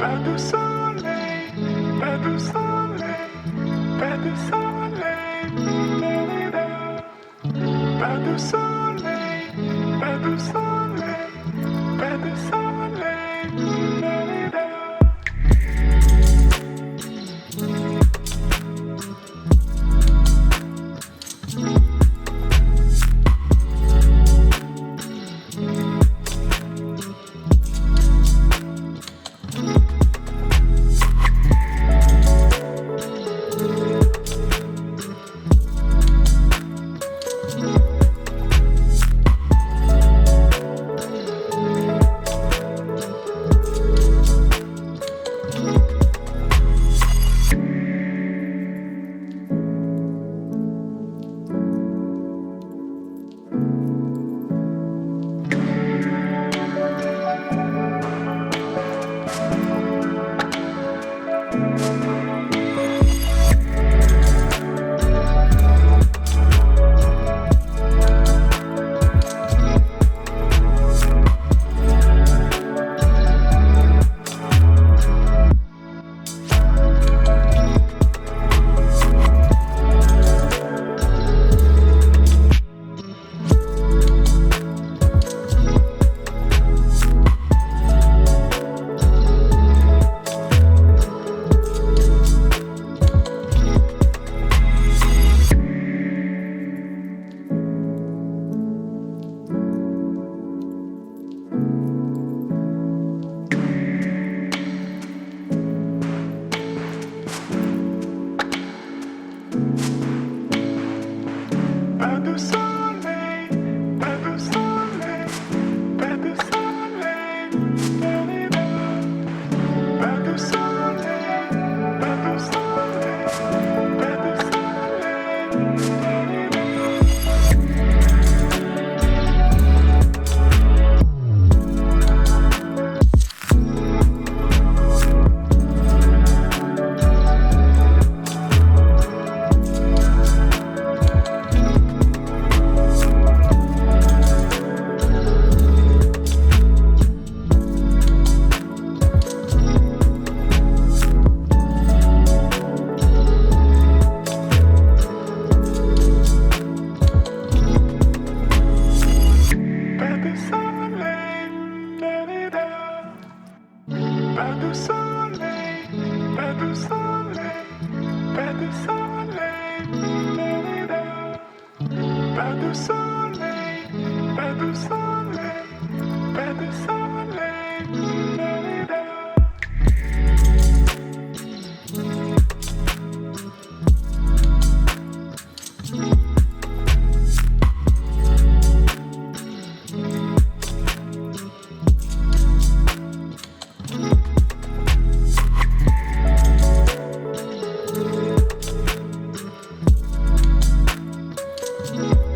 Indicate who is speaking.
Speaker 1: Pas de soleil, pas de soleil, pas de soleil, pas de soleil, pas de soleil, pas de soleil. Pas de soleil, pas de soleil, pas de soleil, pas de soleil, pas de soleil, pas de Pas de soleil, pas de soleil, pas de soleil, pas de soleil, pas de soleil, pas de soleil.
Speaker 2: You